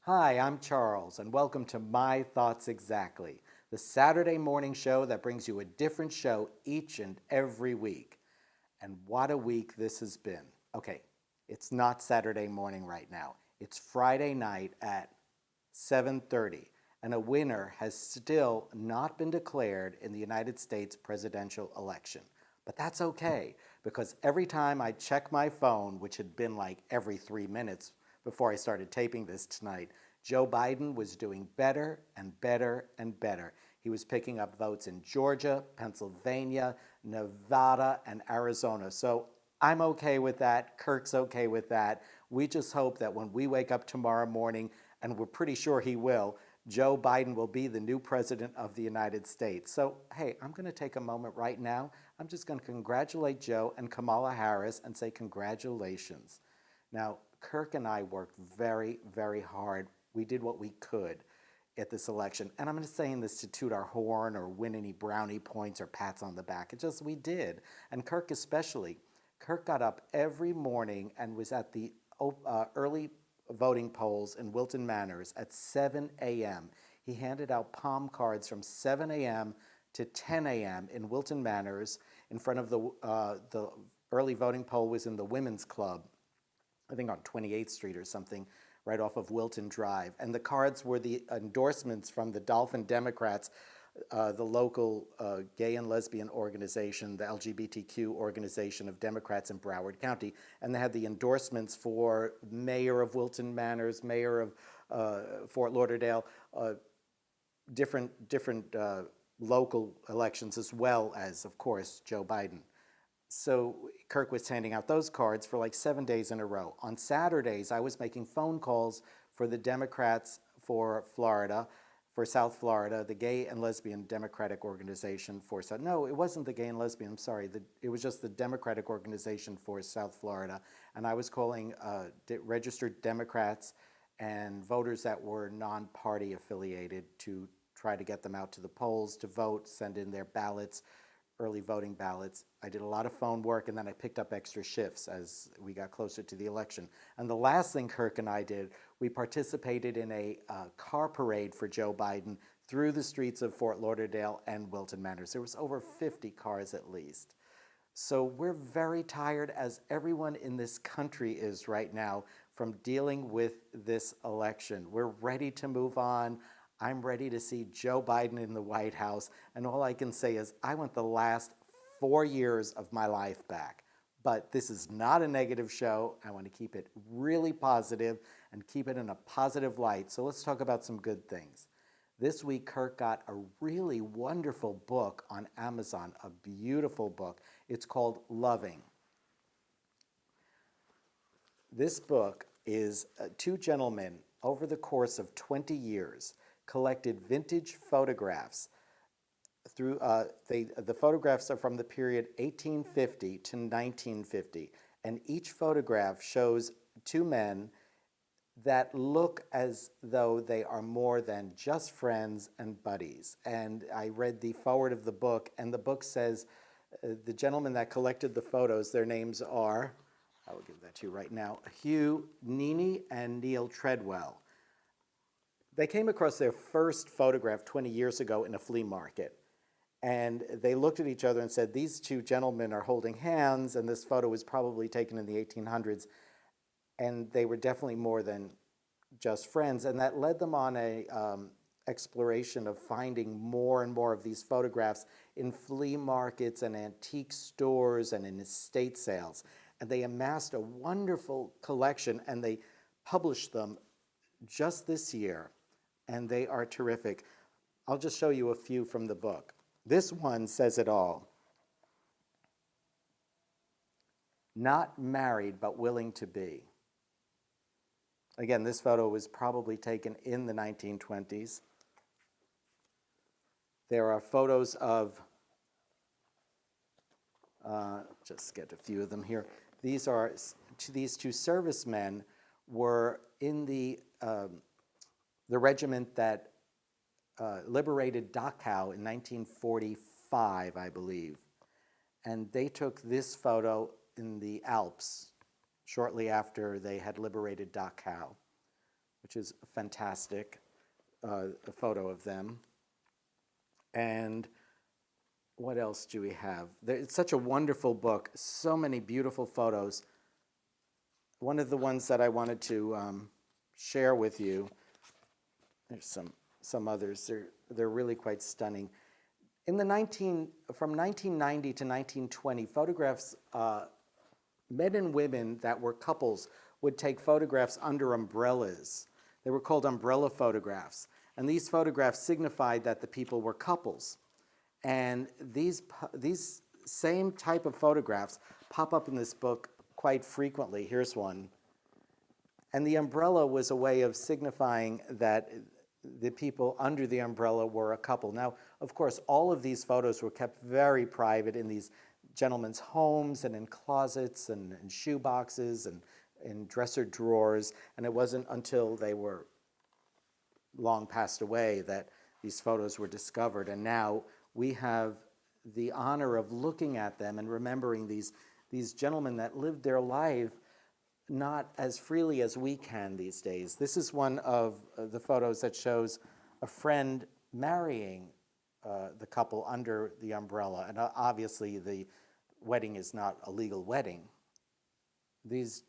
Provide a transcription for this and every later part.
Hi, I'm Charles, and welcome to My Thoughts Exactly, the Saturday morning show that brings you a different show each and every week. And what a week this has been. Okay, it's not Saturday morning right now. It's Friday night at 7:30, and a winner has still not been declared in the United States presidential election. But that's okay, because every time I check my phone, which had been like every 3 minutes before I started taping this tonight, Joe Biden was doing better and better and better. He was picking up votes in Georgia, Pennsylvania, Nevada, and Arizona. So I'm okay with that. Kirk's okay with that. We just hope that when we wake up tomorrow morning, and we're pretty sure he will, Joe Biden will be the new president of the United States. So, hey, I'm going to take a moment right now. I'm just going to congratulate Joe and Kamala Harris and say congratulations. Now, Kirk and I worked very, very hard. We did what we could at this election. And I'm not saying this to toot our horn or win any brownie points or pats on the back. It's just we did. And Kirk especially. Kirk got up every morning and was at the early voting polls in Wilton Manors at 7 a.m. He handed out palm cards from 7 a.m. to 10 a.m. in Wilton Manors in front of the early voting poll was in the Women's Club, I think on 28th Street or something, right off of Wilton Drive. And the cards were the endorsements from the Dolphin Democrats, the local gay and lesbian organization, the LGBTQ organization of Democrats in Broward County. And they had the endorsements for mayor of Wilton Manors, mayor of Fort Lauderdale, different local elections, as well as, of course, Joe Biden. So Kirk was handing out those cards for like 7 days in a row. On Saturdays, I was making phone calls for the Democrats for Florida, for South Florida, the Gay and Lesbian Democratic Organization for South. No, it wasn't the Gay and Lesbian. I'm sorry. It was just the Democratic Organization for South Florida, and I was calling registered Democrats and voters that were non-party affiliated to try to get them out to the polls to vote, send in their ballots, early voting ballots. I did a lot of phone work, and then I picked up extra shifts as we got closer to the election. And the last thing Kirk and I did, we participated in a car parade for Joe Biden through the streets of Fort Lauderdale and Wilton Manors. There was over 50 cars at least. So we're very tired, as everyone in this country is right now, from dealing with this election. We're ready to move on. I'm ready to see Joe Biden in the White House. And all I can say is I want the last 4 years of my life back. But this is not a negative show. I want to keep it really positive and keep it in a positive light. So let's talk about some good things. This week, Kirk got a really wonderful book on Amazon, a beautiful book. It's called Loving. This book is two gentlemen over the course of 20 years collected vintage photographs. The photographs are from the period 1850 to 1950, and each photograph shows two men that look as though they are more than just friends and buddies. And I read the foreword of the book, and the book says the gentlemen that collected the photos, their names are, I will give that to you right now, Hugh Nini and Neil Treadwell. They came across their first photograph 20 years ago in a flea market. And they looked at each other and said, these two gentlemen are holding hands, and this photo was probably taken in the 1800s. And they were definitely more than just friends. And that led them on a exploration of finding more and more of these photographs in flea markets and antique stores and in estate sales. And they amassed a wonderful collection, and they published them just this year. And they are terrific. I'll just show you a few from the book. This one says it all. Not married, but willing to be. Again, this photo was probably taken in the 1920s. There are photos of, just get a few of them here. These two servicemen were in the regiment that liberated Dachau in 1945, I believe. And they took this photo in the Alps shortly after they had liberated Dachau. which is fantastic, a photo of them. And what else do we have? It's such a wonderful book, so many beautiful photos. One of the ones that I wanted to share with you, there's some others, they're really quite stunning. In the from 1990 to 1920, photographs, men and women that were couples would take photographs under umbrellas. They were called umbrella photographs. And these photographs signified that the people were couples. And these same type of photographs pop up in this book quite frequently. Here's one. And the umbrella was a way of signifying that the people under the umbrella were a couple. Now, of course, all of these photos were kept very private in these gentlemen's homes and in closets and in shoe boxes and in dresser drawers. And it wasn't until they were long passed away that these photos were discovered. And now we have the honor of looking at them and remembering these gentlemen that lived their life not as freely as we can these days. This is one of the photos that shows a friend marrying the couple under the umbrella. And obviously the wedding is not a legal wedding. These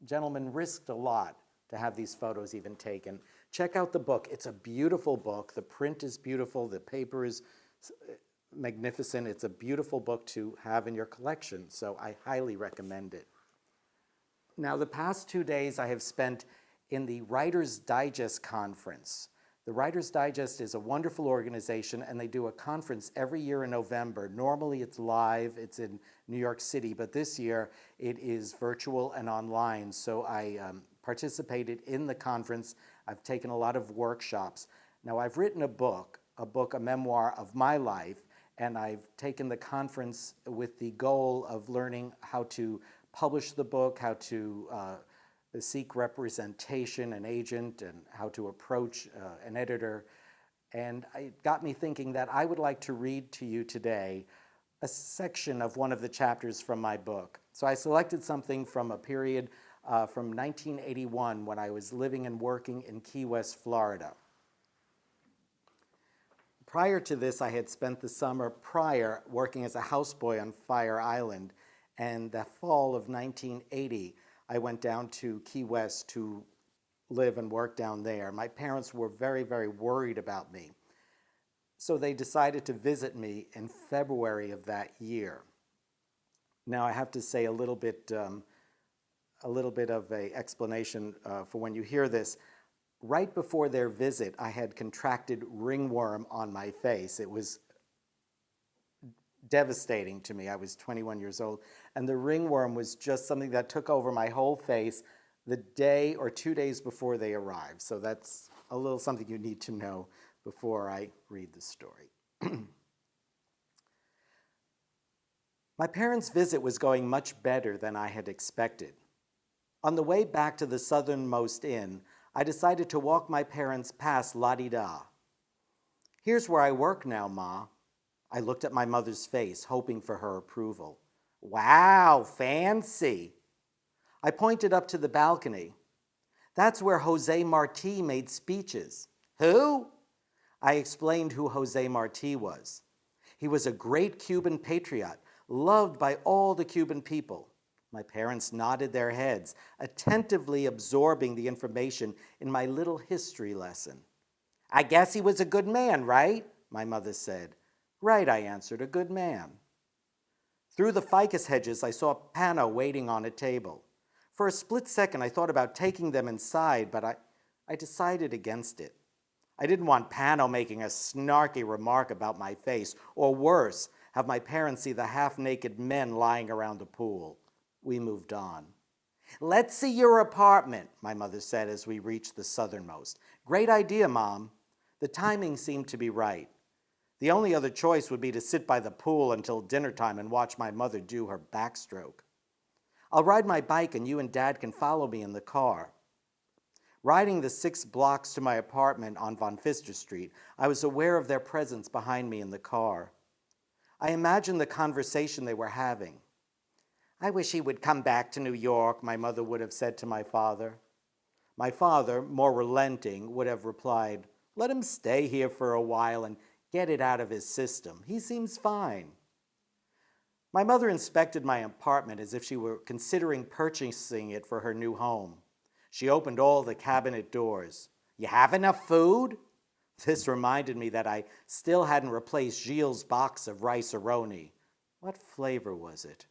gentlemen risked a lot to have these photos even taken. Check out the book. It's a beautiful book. The print is beautiful. The paper is magnificent. It's a beautiful book to have in your collection, so I highly recommend it. Now, the past 2 days I have spent in the Writer's Digest conference. The Writer's Digest is a wonderful organization, and they do a conference every year in November. Normally it's live, it's in New York City, but this year it is virtual and online. So I participated in the conference. I've taken a lot of workshops. Now, I've written a book, a memoir of my life, and I've taken the conference with the goal of learning how to publish the book, how to seek representation, an agent, and how to approach an editor. And it got me thinking that I would like to read to you today a section of one of the chapters from my book. So I selected something from a period from 1981 when I was living and working in Key West, Florida. Prior to this, I had spent the summer prior working as a houseboy on Fire Island, and the fall of 1980, I went down to Key West to live and work down there. My parents were very, very worried about me. So they decided to visit me in February of that year. Now I have to say a little bit of an explanation for when you hear this. Right before their visit, I had contracted ringworm on my face. It was devastating to me. I was 21 years old, and the ringworm was just something that took over my whole face the day or 2 days before they arrived. So that's a little something you need to know before I read the story. My parents' visit was going much better than I had expected. On the way back to the southernmost inn, I decided to walk my parents past La-di-da. "Here's where I work now, Ma." I looked at my mother's face, hoping for her approval. "Wow, fancy." I pointed up to the balcony. "That's where Jose Marti made speeches." "Who?" I explained who Jose Marti was. He was a great Cuban patriot, loved by all the Cuban people. My parents nodded their heads, attentively absorbing the information in my little history lesson. "I guess he was a good man, right?" my mother said. "Right," I answered, "a good man." Through the ficus hedges, I saw Pano waiting on a table. For a split second, I thought about taking them inside, but I decided against it. I didn't want Pano making a snarky remark about my face, or worse, have my parents see the half-naked men lying around the pool. We moved on. "Let's see your apartment," my mother said as we reached the southernmost. "Great idea, Mom." The timing seemed to be right. The only other choice would be to sit by the pool until dinner time and watch my mother do her backstroke. "I'll ride my bike and you and Dad can follow me in the car." Riding the 6 blocks to my apartment on Von Pfister Street, I was aware of their presence behind me in the car. I imagined the conversation they were having. "I wish he would come back to New York," my mother would have said to my father. My father, more relenting, would have replied, "Let him stay here for a while and get it out of his system. He seems fine." My mother inspected my apartment as if she were considering purchasing it for her new home. She opened all the cabinet doors. "You have enough food?" This reminded me that I still hadn't replaced Gilles' box of rice-a-roni. What flavor was it?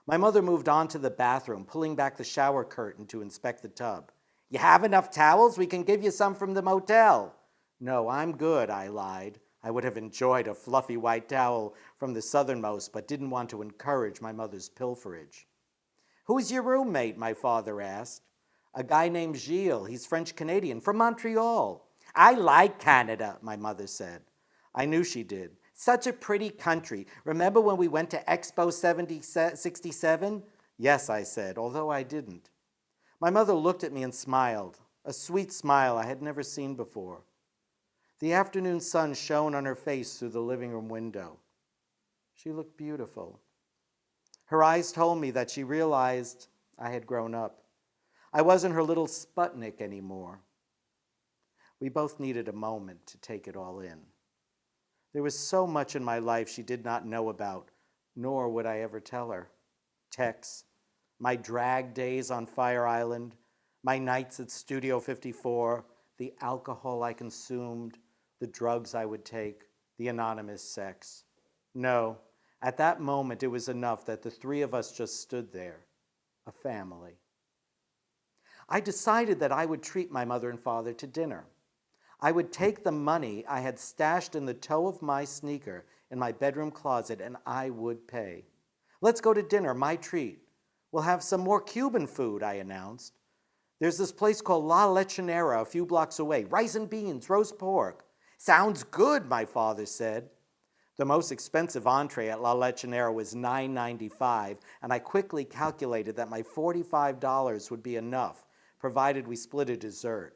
My mother moved on to the bathroom, pulling back the shower curtain to inspect the tub. "You have enough towels? We can give you some from the motel." "No, I'm good," I lied. I would have enjoyed a fluffy white towel from the southernmost, but didn't want to encourage my mother's pilferage. "Who's your roommate?" my father asked. "A guy named Gilles. He's French-Canadian, from Montreal." "I like Canada," my mother said. I knew she did. "Such a pretty country. Remember when we went to Expo 67? "Yes," I said, although I didn't. My mother looked at me and smiled, a sweet smile I had never seen before. The afternoon sun shone on her face through the living room window. She looked beautiful. Her eyes told me that she realized I had grown up. I wasn't her little Sputnik anymore. We both needed a moment to take it all in. There was so much in my life she did not know about, nor would I ever tell her. Tex, my drag days on Fire Island, my nights at Studio 54, the alcohol I consumed, the drugs I would take, the anonymous sex. No, at that moment it was enough that the three of us just stood there, a family. I decided that I would treat my mother and father to dinner. I would take the money I had stashed in the toe of my sneaker in my bedroom closet and I would pay. "Let's go to dinner, my treat. We'll have some more Cuban food," I announced. "There's this place called La Lechonera a few blocks away. Rice and beans, roast pork." "Sounds good," my father said. The most expensive entree at La Lechonera was $9.95, and I quickly calculated that my $45 would be enough, provided we split a dessert.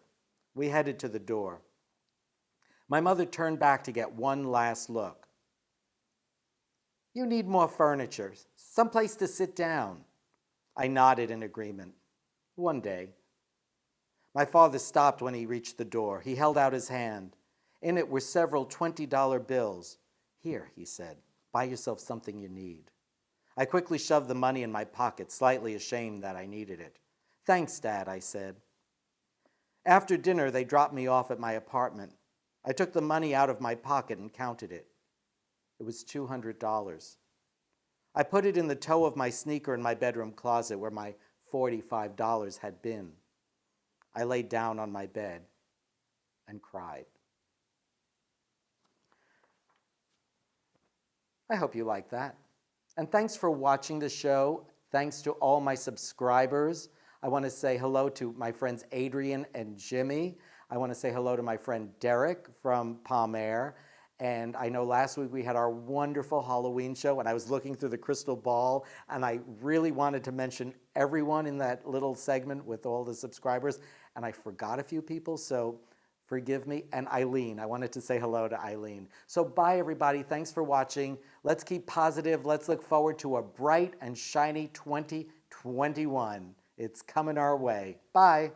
We headed to the door. My mother turned back to get one last look. "You need more furniture, someplace to sit down." I nodded in agreement. "One day." My father stopped when he reached the door. He held out his hand. In it were several $20 bills. "Here," he said, "buy yourself something you need." I quickly shoved the money in my pocket, slightly ashamed that I needed it. "Thanks, Dad," I said. After dinner, they dropped me off at my apartment. I took the money out of my pocket and counted it. It was $200. I put it in the toe of my sneaker in my bedroom closet where my $45 had been. I laid down on my bed and cried. I hope you like that. And thanks for watching the show. Thanks to all my subscribers. I want to say hello to my friends Adrian and Jimmy. I want to say hello to my friend Derek from Palm Air. And I know last week we had our wonderful Halloween show, and I was looking through the crystal ball, and I really wanted to mention everyone in that little segment with all the subscribers, and I forgot a few people, so forgive me. And Eileen, I wanted to say hello to Eileen. So bye, everybody. Thanks for watching. Let's keep positive. Let's look forward to a bright and shiny 2021. It's coming our way. Bye.